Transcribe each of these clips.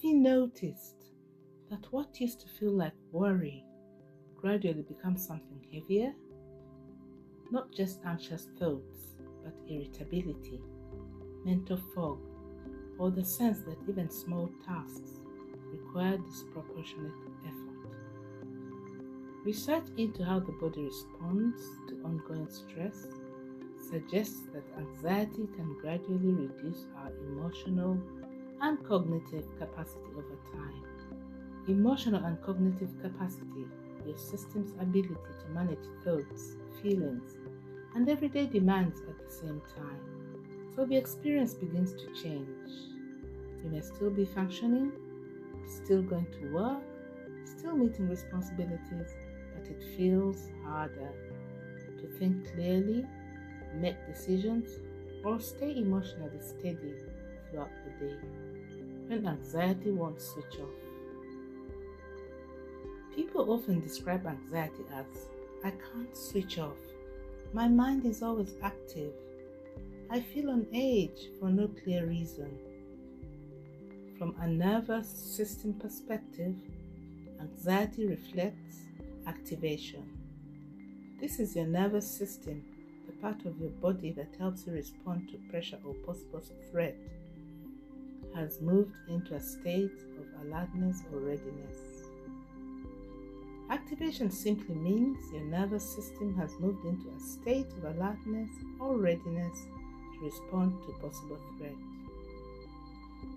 you noticed that what used to feel like worry gradually becomes something heavier? Not just anxious thoughts, but irritability, mental fog, or the sense that even small tasks require disproportionate effort. Research into how the body responds to ongoing stress suggests that anxiety can gradually reduce our emotional and cognitive capacity over time. Emotional and cognitive capacity, your system's ability to manage thoughts, feelings, and everyday demands at the same time. So the experience begins to change. You may still be functioning, still going to work, still meeting responsibilities, but it feels harder to think clearly, make decisions, or stay emotionally steady throughout the day when anxiety won't switch off. People often describe anxiety as, "I can't switch off. My mind is always active. I feel on edge for no clear reason." From a nervous system perspective, anxiety reflects activation. This is your nervous system, the part of your body that helps you respond to pressure or possible threat, has moved into a state of alertness or readiness. Activation simply means your nervous system has moved into a state of alertness or readiness to respond to possible threat.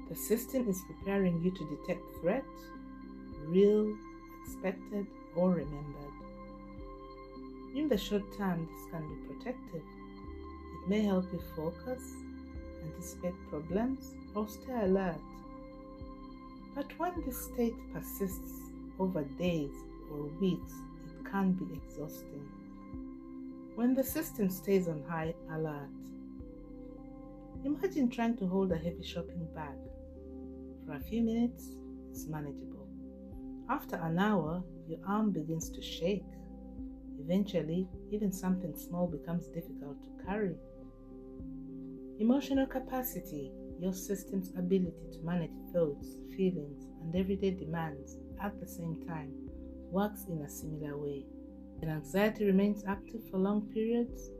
The system is preparing you to detect threat, real, expected, or remembered. In the short term, this can be protective. It may help you focus, anticipate problems, or stay alert. But when this state persists over days or weeks, it can be exhausting. When the system stays on high alert, imagine trying to hold a heavy shopping bag. For a few minutes, it's manageable. After an hour, your arm begins to shake. Eventually, even something small becomes difficult to carry. Emotional capacity, your system's ability to manage thoughts, feelings, and everyday demands at the same time, works in a similar way. When anxiety remains active for long periods,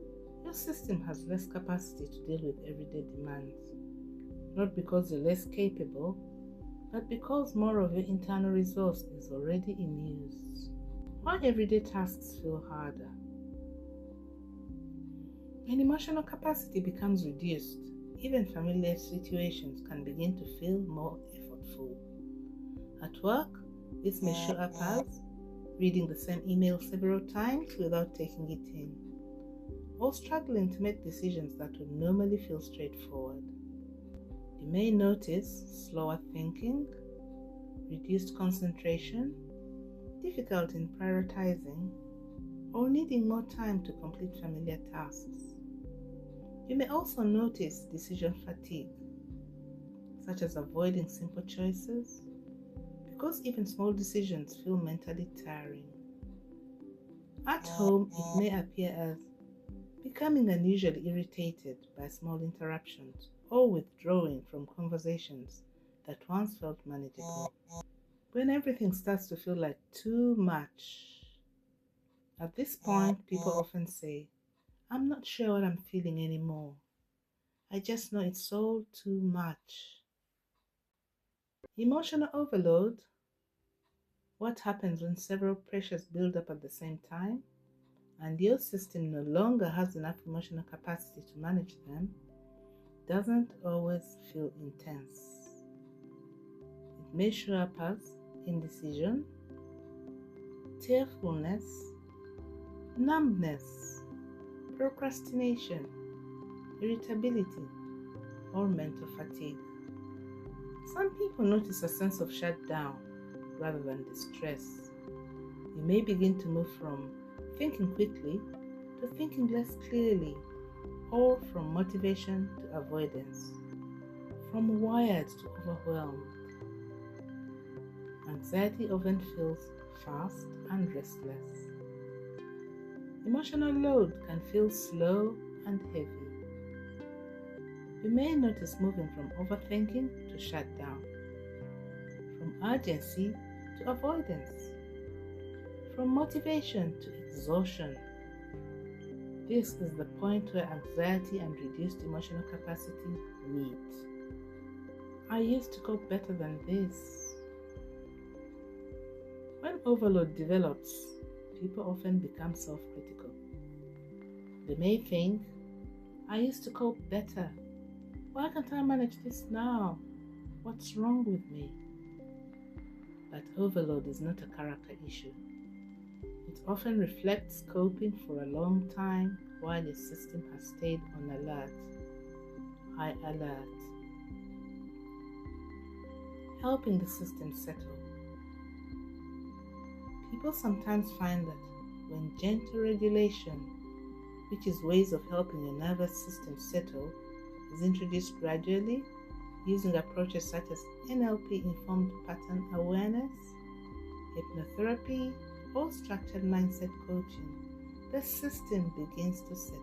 your system has less capacity to deal with everyday demands. Not because you're less capable, but because more of your internal resource is already in use. Why everyday tasks feel harder? When emotional capacity becomes reduced, even familiar situations can begin to feel more effortful. At work, this may show up as reading the same email several times without taking it in, or struggling to make decisions that would normally feel straightforward. You may notice slower thinking, reduced concentration, difficulty in prioritizing, or needing more time to complete familiar tasks. You may also notice decision fatigue, such as avoiding simple choices, because even small decisions feel mentally tiring. At home, it may appear as becoming unusually irritated by small interruptions or withdrawing from conversations that once felt manageable. When everything starts to feel like too much. At this point, people often say, "I'm not sure what I'm feeling anymore. I just know it's all too much." Emotional overload. What happens when several pressures build up at the same time and your system no longer has enough emotional capacity to manage them, doesn't always feel intense. It may show up as indecision, tearfulness, numbness, procrastination, irritability, or mental fatigue. Some people notice a sense of shutdown rather than distress. You may begin to move from thinking quickly to thinking less clearly, or from motivation to avoidance, from wired to overwhelmed. Anxiety often feels fast and restless. Emotional load can feel slow and heavy. You may notice moving from overthinking to shutdown, from urgency to avoidance, from motivation to exhaustion. This is the point where anxiety and reduced emotional capacity meet. I used to cope better than this. When overload develops, people often become self-critical. They may think, I used to cope better. Why can't I manage this now? What's wrong with me? But overload is not a character issue. It often reflects coping for a long time while the system has stayed on alert, high alert. Helping the system settle. People sometimes find that when gentle regulation, which is ways of helping the nervous system settle, is introduced gradually, using approaches such as NLP-informed pattern awareness, hypnotherapy, or structured mindset coaching, the system begins to settle,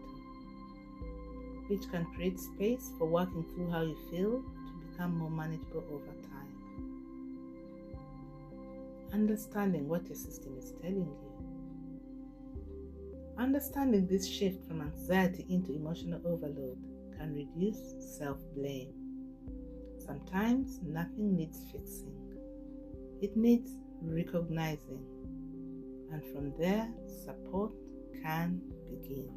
which can create space for working through how you feel to become more manageable over time. Understanding what your system is telling you. Understanding this shift from anxiety into emotional overload can reduce self-blame. Sometimes nothing needs fixing. It needs recognizing. And from there, support can begin.